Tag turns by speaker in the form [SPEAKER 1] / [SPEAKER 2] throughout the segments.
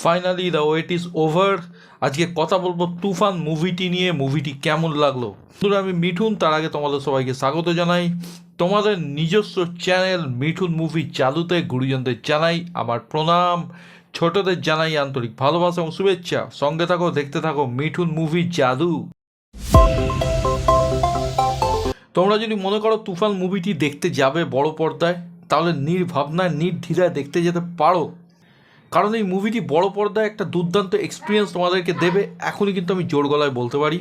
[SPEAKER 1] Finally the wait is over. আজকে কথা বলবো তুফান মুভিটি নিয়ে। মুভিটি কেমন লাগলো বন্ধুরা, আমি মিঠুন। তার আগে তোমাদের সবাইকে স্বাগত জানাই তোমাদের নিজস্ব চ্যানেল মিঠুন মুভি জাদুতে। গুরুজনদের জানাই আমার প্রণাম, ছোটদের জানাই আন্তরিক ভালোবাসা এবং শুভেচ্ছা। সঙ্গে থাকো, দেখতে থাকো মিঠুন মুভি জাদু। তোমরা যদি মনে করো তুফান মুভিটি দেখতে যাবে বড় পর্দায়, তাহলে নির্ভাবনায় নির্দ্বিধায় দেখতে যেতে পারো, কারণ এই মুভিটি বড় পর্দায় একটা দুর্দান্ত এক্সপিরিয়েন্স তোমাদেরকে দেবে। এখনই কিন্তু আমি জোর গলায় বলতে পারি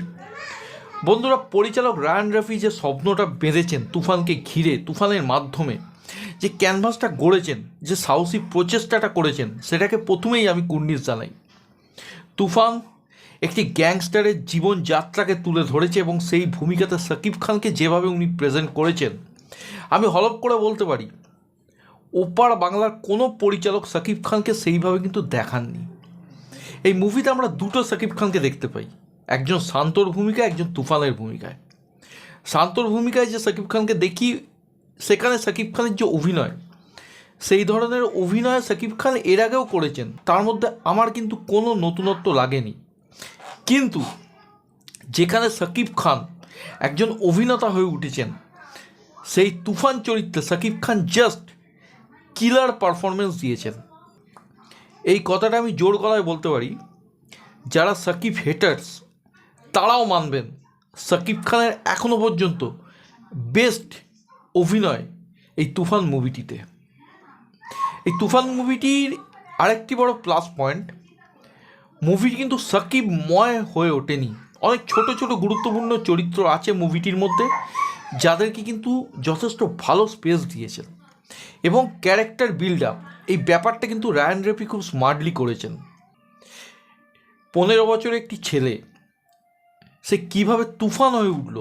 [SPEAKER 1] বন্ধুরা, পরিচালক রায়ান রাফি যে স্বপ্নটা বেঁধেছেন তুফানকে ঘিরে, তুফানের মাধ্যমে যে ক্যানভাসটা গড়েছেন, যে সাহসী প্রচেষ্টাটা করেছেন, সেটাকে প্রথমেই আমি কুর্নিশ জানাই। তুফান একটি গ্যাংস্টারের জীবনযাত্রাকে তুলে ধরেছে এবং সেই ভূমিকাতে শাকিব খানকে যেভাবে উনি প্রেজেন্ট করেছেন, আমি হলফ করে বলতে পারি ওপার বাংলার কোনো পরিচালক শাকিব খানকে সেইভাবে কিন্তু দেখাননি। এই মুভিতে আমরা দুটো শাকিব খানকে দেখতে পাই, একজন শান্তর ভূমিকায়, একজন তুফানের ভূমিকায়। শান্তর ভূমিকায় যে শাকিব খানকে দেখি, সেখানে শাকিব খানের যে অভিনয়, সেই ধরনের অভিনয় শাকিব খান এর আগেও করেছেন, তার মধ্যে আমার কিন্তু কোনো নতুনত্ব লাগেনি। কিন্তু যেখানে শাকিব খান একজন অভিনেতা হয়ে উঠেছেন, সেই তুফান চরিত্রে শাকিব খান জাস্ট কিলার পারফরমেন্স দিয়েছেন। এই কথাটা আমি জোর গলায় বলতে পারি, যারা শাকিব হেটার্স তারাও মানবেন শাকিব খানের এখনও পর্যন্ত বেস্ট অভিনয় এই তুফান মুভিটিতে। এই তুফান মুভিটির আরেকটি বড় প্লাস পয়েন্ট, মুভিটি কিন্তু শাকিবময় হয়ে ওঠেনি। অনেক ছোট ছোট গুরুত্বপূর্ণ চরিত্র আছে মুভিটির মধ্যে, যাদেরকে কিন্তু যথেষ্ট ভালো স্পেস দিয়েছেন এবং ক্যারেক্টার বিল্ড আপ, এই ব্যাপারটা কিন্তু রায়ান রাফি খুব স্মার্টলি করেছেন। 15 বছরের একটি ছেলে, সে কিভাবে তুফান হয়ে উঠল,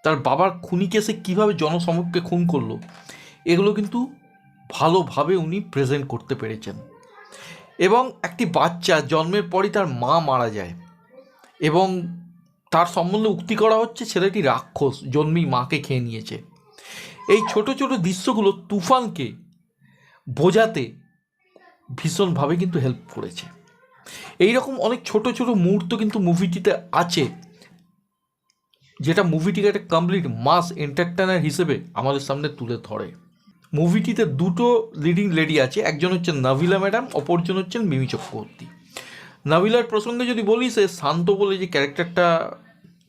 [SPEAKER 1] তার বাবার খুনিকে সে কীভাবে জনসমক্ষে খুন করলো, এগুলো কিন্তু ভালোভাবে উনি প্রেজেন্ট করতে পেরেছেন। এবং একটি বাচ্চা জন্মের পরই তার মা মারা যায় এবং তার সম্বন্ধে উক্তি করা হচ্ছে ছেলেটি রাক্ষস, জন্মেই মাকে খেয়ে নিয়েছে। এই ছোট ছোট দৃশ্যগুলো তুফানকে বোঝাতে ভীষণভাবে কিন্তু হেল্প করেছে। এই রকম অনেক ছোট ছোট মুহূর্ত কিন্তু মুভিটিতে আছে, যেটা মুভিটিকে একটা কমপ্লিট মাস এন্টারটেইনার হিসেবে আমাদের সামনে তুলে ধরে। মুভিটিতে দুটো লিডিং লেডি আছে, একজন হচ্ছেন নাভিলা ম্যাডাম, অপরজন হচ্ছেন মিমি চক্রবর্তী। নাভিলার প্রসঙ্গে যদি বলি, সে শান্ত বলে যে ক্যারেক্টারটা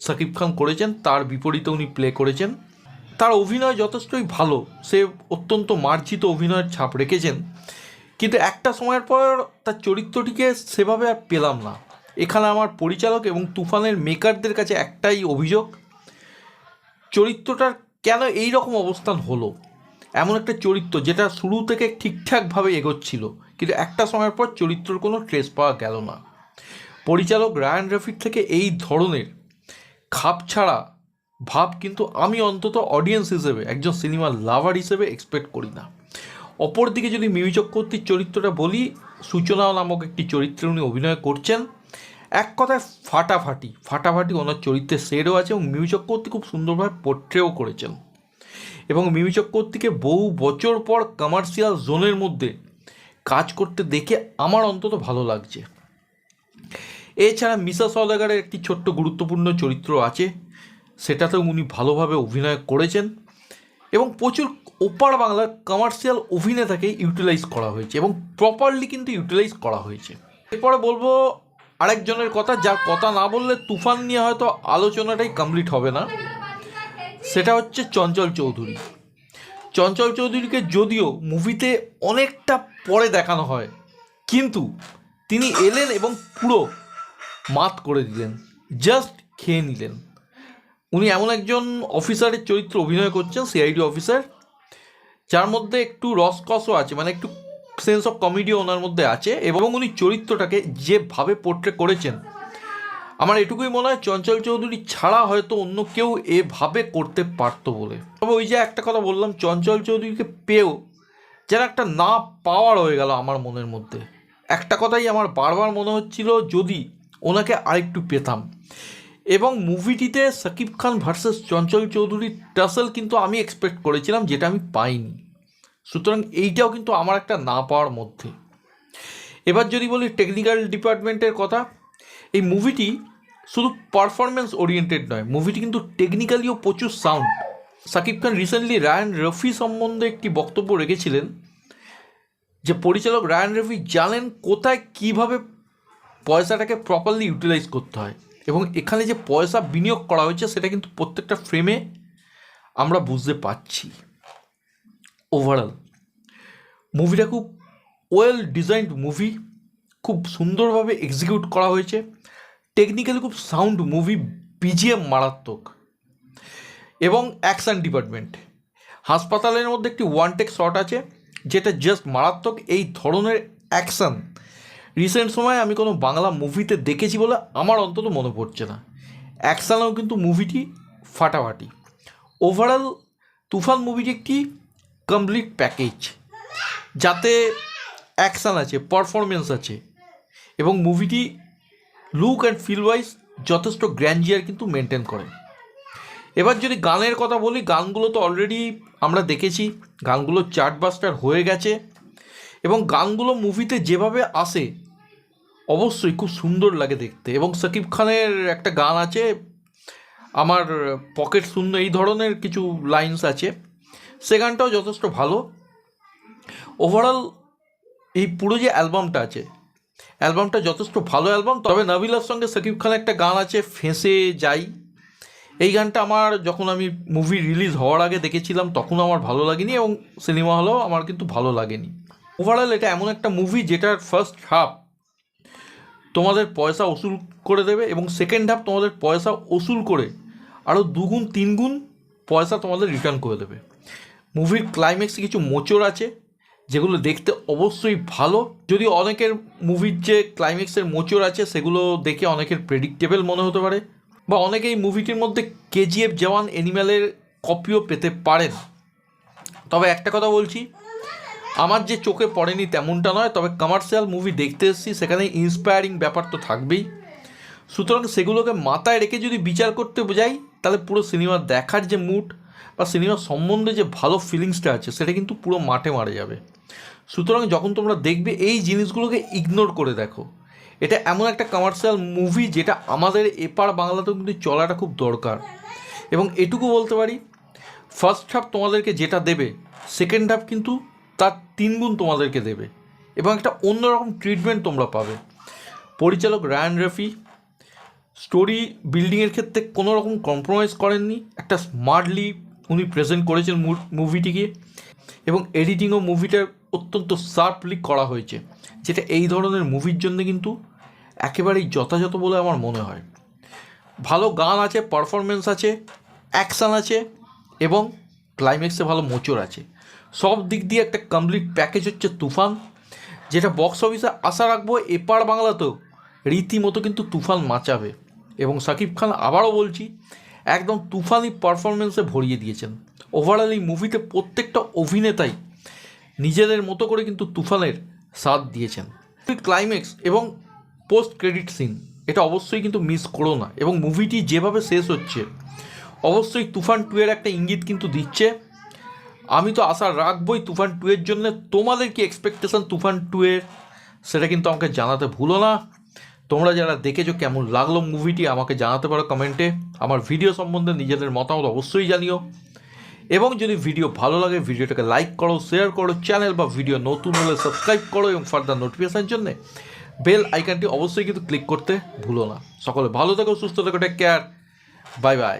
[SPEAKER 1] শাকিব খান করেছেন, তার বিপরীতে উনি প্লে করেছেন। তার অভিনয় যথেষ্টই ভালো, সে অত্যন্ত মার্জিত অভিনয়ের ছাপ রেখেছেন, কিন্তু একটা সময়ের পর তার চরিত্রটিকে সেভাবে আর পেলাম না। এখানে আমার পরিচালক এবং তুফানের মেকারদের কাছে একটাই অভিযোগ, চরিত্রটার কেন এই রকম অবস্থান হলো। এমন একটা চরিত্র যেটা শুরু থেকে ঠিকঠাকভাবে এগোচ্ছিল, কিন্তু একটা সময়ের পর চরিত্রর কোনো ট্রেস পাওয়া গেল না। পরিচালক রায়ান রাফির থেকে এই ধরনের খাপ ছাড়া ভাব কিন্তু আমি অন্তত অডিয়েন্স হিসেবে, একজন সিনেমা লাভার হিসেবে এক্সপেক্ট করি না। অপরদিকে যদি মিমি চক্রবর্তীর চরিত্রটা বলি, সূচনা নামক একটি চরিত্রে উনি অভিনয় করছেন। এক কথায় ফাটাফাটি ওনার চরিত্রের শেডও আছে এবং মিমি চক্রবর্তী খুব সুন্দরভাবে পোট্রেও করেছেন। এবং মিমি চক্রবর্তীকে বহু বছর পর কমার্শিয়াল জোনের মধ্যে কাজ করতে দেখে আমার অন্তত ভালো লাগছে। এছাড়া মিসা সওদাগরের একটি ছোট্ট গুরুত্বপূর্ণ চরিত্র আছে, সেটাতেও উনি ভালোভাবে অভিনয় করেছেন এবং প্রচুর ওপার বাংলার কমার্শিয়াল অভিনেতাকে ইউটিলাইজ করা হয়েছে এবং প্রপারলি কিন্তু ইউটিলাইজ করা হয়েছে। এরপরে বলবো আরেকজনের কথা, যার কথা না বললে তুফান নিয়ে হয়তো আলোচনাটাই কমপ্লিট হবে না, সেটা হচ্ছে চঞ্চল চৌধুরী। চঞ্চল চৌধুরীকে যদিও মুভিতে অনেকটা পরে দেখানো হয়, কিন্তু তিনি এলেন এবং পুরো মাত করে দিলেন, জাস্ট খেয়ে নিলেন। উনি এমন একজন অফিসারের চরিত্র অভিনয় করছেন, সিআইডি অফিসার, যার মধ্যে একটু রসকসও আছে, মানে একটু সেন্স অফ কমেডিও ওনার মধ্যে আছে। এবং উনি চরিত্রটাকে যেভাবে পোর্ট্রে করেছেন, আমার এটুকুই মনে হয় চঞ্চল চৌধুরী ছাড়া হয়তো অন্য কেউ এভাবে করতে পারতো বলে। তবে ওই যে একটা কথা বললাম, চঞ্চল চৌধুরীকে পেয়েও যেন একটা না পাওয়ার হয়ে গেল আমার মনের মধ্যে। একটা কথাই আমার বারবার মনে হচ্ছিল, যদি ওনাকে আরেকটু পেতাম। এবং মুভিটিতে শাকিব খান ভার্সেস চঞ্চল চৌধুরীর টাসেল কিন্তু আমি এক্সপেক্ট করেছিলাম, যেটা আমি পাইনি। সুতরাং এইটাও কিন্তু আমার একটা না পাওয়ার মধ্যে। এবার যদি বলি টেকনিক্যাল ডিপার্টমেন্টের কথা, এই মুভিটি শুধু পারফরমেন্স ওরিয়েন্টেড নয়, মুভিটি কিন্তু টেকনিক্যালিও প্রচুর sound. Shakib Khan recently Ryan Rafi সম্বন্ধে একটি বক্তব্য রেখেছিলেন যে পরিচালক রায়ান রফি জানেন কোথায় কিভাবে পয়সাটাকে প্রপারলি ইউটিলাইজ করতে হয়, এবং এখানে যে পয়সা বিনিয়োগ করা হয়েছে সেটা কিন্তু প্রত্যেকটা ফ্রেমে আমরা বুঝতে পারছি। ওভারঅল মুভিটা খুব ওয়েল ডিজাইনড মুভি, খুব সুন্দরভাবে এক্সিকিউট করা হয়েছে, টেকনিক্যালি খুব সাউন্ড মুভি, বিজিএম মারাত্মক, এবং অ্যাকশান ডিপার্টমেন্ট। হাসপাতালের মধ্যে একটি ওয়ান টেক শট আছে যেটা জাস্ট মারাত্মক। এই ধরনের অ্যাকশান রিসেন্ট সময় আমি কোনো বাংলা মুভিতে দেখেছি বলে আমার অন্তত মনে পড়ছে না। অ্যাকশানেও কিন্তু মুভিটি ফাটাফাটি। ওভারঅল তুফান মুভিটি একটি কমপ্লিট প্যাকেজ, যাতে অ্যাকশান আছে, পারফরমেন্স আছে, এবং মুভিটি লুক অ্যান্ড ফিল ওয়াইজ যথেষ্ট গ্র্যান্ডিয়ার কিন্তু মেনটেন করে। এবার যদি গানের কথা বলি, গানগুলো তো অলরেডি আমরা দেখেছি, গানগুলো চার্টবাস্টার হয়ে গেছে, এবং গানগুলো মুভিতে যেভাবে আসে অবশ্যই খুব সুন্দর লাগে দেখতে। এবং শাকিব খানের একটা গান আছে, আমার পকেট শূন্য, এই ধরনের কিছু লাইন্স আছে, সে গানটাও যথেষ্ট ভালো। ওভারঅল এই পুরো যে অ্যালবামটা আছে, অ্যালবামটা যথেষ্ট ভালো অ্যালবাম। তবে নাবিলার সঙ্গে শাকিব খানের একটা গান আছে, ফেঁসে যাই, এই গানটা আমার যখন আমি মুভি রিলিজ হওয়ার আগে দেখেছিলাম তখনও আমার ভালো লাগেনি, এবং সিনেমা হলেও আমার কিন্তু ভালো লাগেনি। ওভারঅল এটা এমন একটা মুভি যেটার ফার্স্ট হাফ তোমাদের পয়সা উসুল করে দেবে, এবং সেকেন্ড হাফ তোমাদের পয়সা উসুল করে আরও 2 গুণ 3 গুণ পয়সা তোমাদের রিটার্ন করে দেবে। মুভির ক্লাইম্যাক্সে কিছু মোচড় আছে যেগুলো দেখতে অবশ্যই ভালো, যদি অনেকের মুভির যে ক্লাইম্যাক্সের মোচড় আছে সেগুলো দেখে অনেকের প্রেডিক্টেবল মনে হতে পারে, বা অনেকে এই মুভিটির মধ্যে কেজিএফ জওয়ান অ্যানিম্যালের কপিও পেতে পারেন। তবে একটা কথা বলছি, আমার যে চোখে পড়েনি তেমনটা নয়, তবে কমার্শিয়াল মুভি দেখতে এসেছি, সেখানে ইন্সপায়ারিং ব্যাপার তো থাকবেই। সুতরাং সেগুলোকে মাথায় রেখে যদি বিচার করতে যাই, তাহলে পুরো সিনেমা দেখার যে মুড বা সিনেমা সম্বন্ধে যে ভালো ফিলিংসটা আছে সেটা কিন্তু পুরো মাঠে মারা যাবে। সুতরাং যখন তোমরা দেখবে এই জিনিসগুলোকে ইগনোর করে দেখো। এটা এমন একটা কমার্শিয়াল মুভি যেটা আমাদের এপার বাংলাতেও কিন্তু চলাটা খুব দরকার। এবং এটুকু বলতে পারি, ফার্স্ট হাফ তোমাদেরকে যেটা দেবে, সেকেন্ড হাফ কিন্তু তার 3 গুণ তোমাদেরকে দেবে, এবং একটা অন্যরকম ট্রিটমেন্ট তোমরা পাবে। পরিচালক রায়ান রফি স্টোরি বিল্ডিংয়ের ক্ষেত্রে কোনো রকম কম্প্রোমাইজ করেননি, একটা স্মার্টলি উনি প্রেজেন্ট করেছেন মুভিটিকে, এবং এডিটিংও মুভিটার অত্যন্ত শার্পলি করা হয়েছে, যেটা এই ধরনের মুভির জন্য কিন্তু একেবারেই যথাযথ বলে আমার মনে হয়। ভালো গান আছে, পারফরমেন্স আছে, অ্যাকশান আছে, এবং ক্লাইম্যাক্সে ভালো মোচড় আছে। সব দিক দিয়ে একটা কমপ্লিট প্যাকেজ হচ্ছে তুফান, যেটা বক্স অফিসে আশা রাখবো এপার বাংলাতেও রীতিমতো কিন্তু তুফান মাচাবে। এবং শাকিব খান, আবারও বলছি, একদম তুফানি পারফরমেন্সে ভরিয়ে দিয়েছেন। ওভারঅল এই মুভিতে প্রত্যেকটা অভিনেতাই নিজেদের মতো করে কিন্তু তুফানের সাথ দিয়েছেন। ক্লাইম্যাক্স এবং পোস্ট ক্রেডিট সিন এটা অবশ্যই কিন্তু মিস করো না, এবং মুভিটি যেভাবে শেষ হচ্ছে অবশ্যই তুফান 2 এর একটা ইঙ্গিত কিন্তু দিচ্ছে। আমি তো আশা রাখবই তুফান 2 এর জন্য। তোমাদের কি এক্সপেকটেশন তুফান 2 এর, সেটা কিন্তু আমাকে জানাতে ভুলো না। তোমরা যারা দেখেছো কেমন লাগলো মুভিটি আমাকে জানাতে পারো কমেন্টে। আমার ভিডিও সম্বন্ধে নিজেদের মতামত অবশ্যই জানিও, এবং যদি ভিডিও ভালো লাগে ভিডিওটাকে লাইক করো, শেয়ার করো, চ্যানেল বা ভিডিও নতুন হলে সাবস্ক্রাইব করো, এবং ফার্দার নোটিফিকেশানের জন্য বেল আইকনটি অবশ্যই কিন্তু ক্লিক করতে ভুলো না। সকলে ভালো থেকো, সুস্থ থেকো, টেক কেয়ার, বাই বাই।